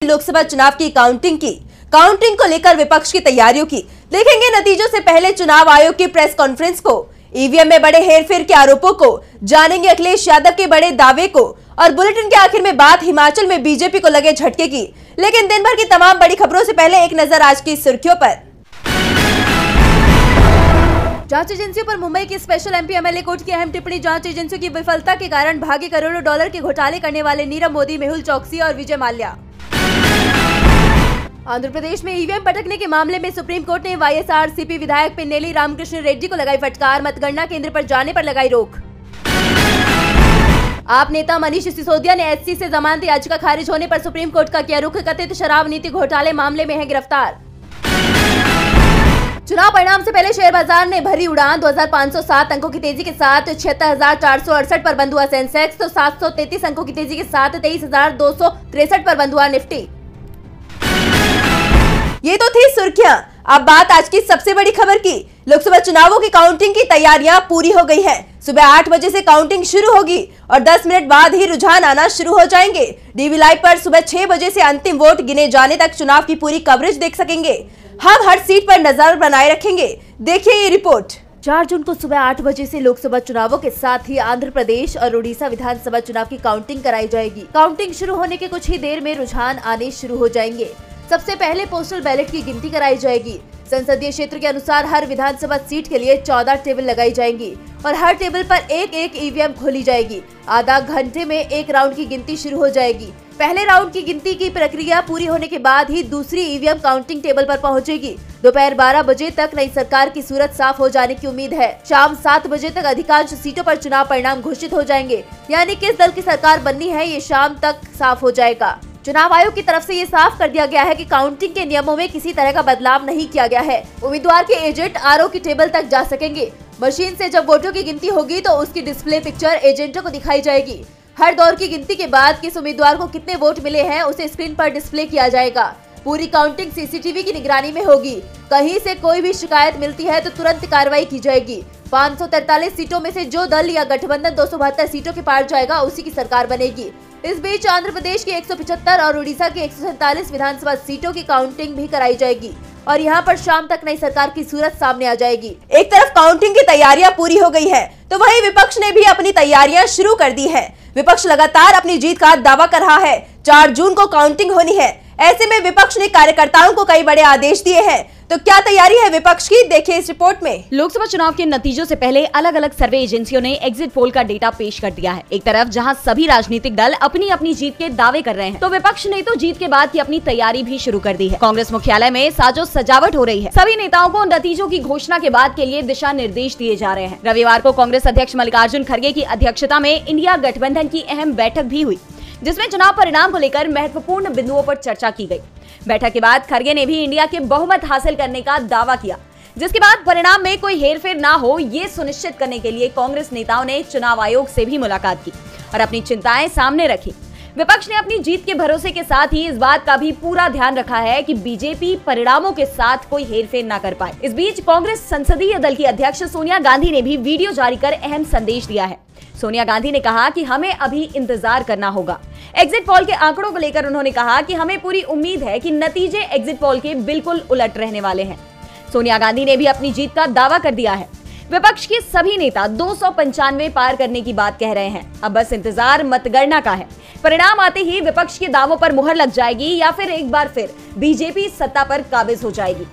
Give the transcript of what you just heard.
लोकसभा चुनाव की काउंटिंग को लेकर विपक्ष की तैयारियों की देखेंगे। नतीजों से पहले चुनाव आयोग की प्रेस कॉन्फ्रेंस को, ईवीएम में बड़े हेरफेर के आरोपों को, जानेंगे अखिलेश यादव के बड़े दावे को और बुलेटिन के आखिर में बात हिमाचल में बीजेपी को लगे झटके की। लेकिन दिन भर की तमाम बड़ी खबरों से पहले एक नजर आज की सुर्खियों पर। जांच एजेंसियों पर मुंबई की स्पेशल एमपी एमएलए कोर्ट की अहम टिप्पणी। जांच एजेंसियों की विफलता के कारण भागे करोड़ों डॉलर के घोटाले करने वाले नीरव मोदी, मेहुल चोकसी और विजय माल्या। आंध्र प्रदेश में ईवीएम पटकने के मामले में सुप्रीम कोर्ट ने वाईएसआरसीपी विधायक पिन्नेली रामकृष्ण रेड्डी को लगाई फटकार। मतगणना केंद्र पर जाने पर लगाई रोक। आप नेता मनीष सिसोदिया ने एससी से जमानत याचिका खारिज होने पर सुप्रीम कोर्ट का किया रुख। कथित शराब नीति घोटाले मामले में है गिरफ्तार। चुनाव परिणाम से पहले शेयर बाजार ने भरी उड़ान। 2507 अंकों की तेजी के साथ 76,468 पर बंद हुआ सेंसेक्स, तो 733 अंकों की तेजी के साथ 23,263 पर बंद हुआ निफ्टी। ये तो थी सुर्खियां। अब बात आज की सबसे बड़ी खबर की। लोकसभा चुनावों की काउंटिंग की तैयारियां पूरी हो गई है। सुबह 8 बजे से काउंटिंग शुरू होगी और 10 मिनट बाद ही रुझान आना शुरू हो जाएंगे। डीवी लाइव पर सुबह 6 बजे से अंतिम वोट गिने जाने तक चुनाव की पूरी कवरेज देख सकेंगे। हम हर सीट पर नजर बनाए रखेंगे। देखिए ये रिपोर्ट। 4 जून को सुबह 8 बजे से लोकसभा चुनावों के साथ ही आंध्र प्रदेश और उड़ीसा विधानसभा चुनाव की काउंटिंग कराई जाएगी। काउंटिंग शुरू होने के कुछ ही देर में रुझान आने शुरू हो जाएंगे। सबसे पहले पोस्टल बैलेट की गिनती कराई जाएगी। संसदीय क्षेत्र के अनुसार हर विधानसभा सीट के लिए 14 टेबल लगाई जाएंगी और हर टेबल पर एक ईवीएम खोली जाएगी। आधा घंटे में एक राउंड की गिनती शुरू हो जाएगी। पहले राउंड की गिनती की प्रक्रिया पूरी होने के बाद ही दूसरी ईवीएम काउंटिंग टेबल पर पहुंचेगी। दोपहर 12 बजे तक नई सरकार की सूरत साफ हो जाने की उम्मीद है। शाम 7 बजे तक अधिकांश सीटों पर चुनाव परिणाम घोषित हो जाएंगे। यानी किस दल की सरकार बननी है ये शाम तक साफ हो जाएगा। चुनाव आयोग की तरफ से ये साफ कर दिया गया है कि काउंटिंग के नियमों में किसी तरह का बदलाव नहीं किया गया है। उम्मीदवार के एजेंट आरओ की टेबल तक जा सकेंगे। मशीन से जब वोटों की गिनती होगी तो उसकी डिस्प्ले पिक्चर एजेंटों को दिखाई जाएगी। हर दौर की गिनती के बाद किस उम्मीदवार को कितने वोट मिले हैं उसे स्क्रीन पर डिस्प्ले किया जाएगा। पूरी काउंटिंग सीसीटीवी की निगरानी में होगी। कहीं से कोई भी शिकायत मिलती है तो तुरंत कार्रवाई की जाएगी। 543 सीटों में से जो दल या गठबंधन 272 सीटों के पार जाएगा उसी की सरकार बनेगी। इस बीच आंध्र प्रदेश की 175 और उड़ीसा की 147 विधानसभा सीटों की काउंटिंग भी कराई जाएगी और यहाँ पर शाम तक नई सरकार की सूरत सामने आ जाएगी। एक तरफ काउंटिंग की तैयारियां पूरी हो गई है तो वहीं विपक्ष ने भी अपनी तैयारियां शुरू कर दी है। विपक्ष लगातार अपनी जीत का दावा कर रहा है। 4 जून को काउंटिंग होनी है। ऐसे में विपक्ष ने कार्यकर्ताओं को कई बड़े आदेश दिए हैं। तो क्या तैयारी है विपक्ष की, देखिए इस रिपोर्ट में। लोकसभा चुनाव के नतीजों से पहले अलग अलग सर्वे एजेंसियों ने एग्जिट पोल का डेटा पेश कर दिया है। एक तरफ जहां सभी राजनीतिक दल अपनी अपनी जीत के दावे कर रहे हैं, तो विपक्ष ने तो जीत के बाद की अपनी तैयारी भी शुरू कर दी है। कांग्रेस मुख्यालय में साजो सजावट हो रही है। सभी नेताओं को नतीजों की घोषणा के बाद के लिए दिशा निर्देश दिए जा रहे हैं। रविवार को कांग्रेस अध्यक्ष मल्लिकार्जुन खड़गे की अध्यक्षता में इंडिया गठबंधन की अहम बैठक भी हुई, जिसमें चुनाव परिणाम को लेकर महत्वपूर्ण बिंदुओं पर चर्चा की गई। बैठक के बाद खड़गे ने भी इंडिया के बहुमत हासिल करने का दावा किया, जिसके बाद परिणाम में कोई हेरफेर ना हो ये सुनिश्चित करने के लिए कांग्रेस नेताओं ने चुनाव आयोग से भी मुलाकात की और अपनी चिंताएं सामने रखी। विपक्ष ने अपनी जीत के भरोसे के साथ ही इस बात का भी पूरा ध्यान रखा है कि बीजेपी परिणामों के साथ कोई हेरफेर ना कर पाए। इस बीच कांग्रेस संसदीय दल की अध्यक्ष सोनिया गांधी ने भी वीडियो जारी कर अहम संदेश दिया है। सोनिया गांधी ने कहा कि हमें अभी इंतजार करना होगा। एग्जिट पोल के आंकड़ों को लेकर उन्होंने कहा कि हमें पूरी उम्मीद है कि नतीजे एग्जिट पोल के बिल्कुल उलट रहने वाले हैं। सोनिया गांधी ने भी अपनी जीत का दावा कर दिया है। विपक्ष के सभी नेता 295 पार करने की बात कह रहे हैं। अब बस इंतजार मतगणना का है। परिणाम आते ही विपक्ष के दावों पर मुहर लग जाएगी या फिर एक बार फिर बीजेपी सत्ता पर काबिज हो जाएगी।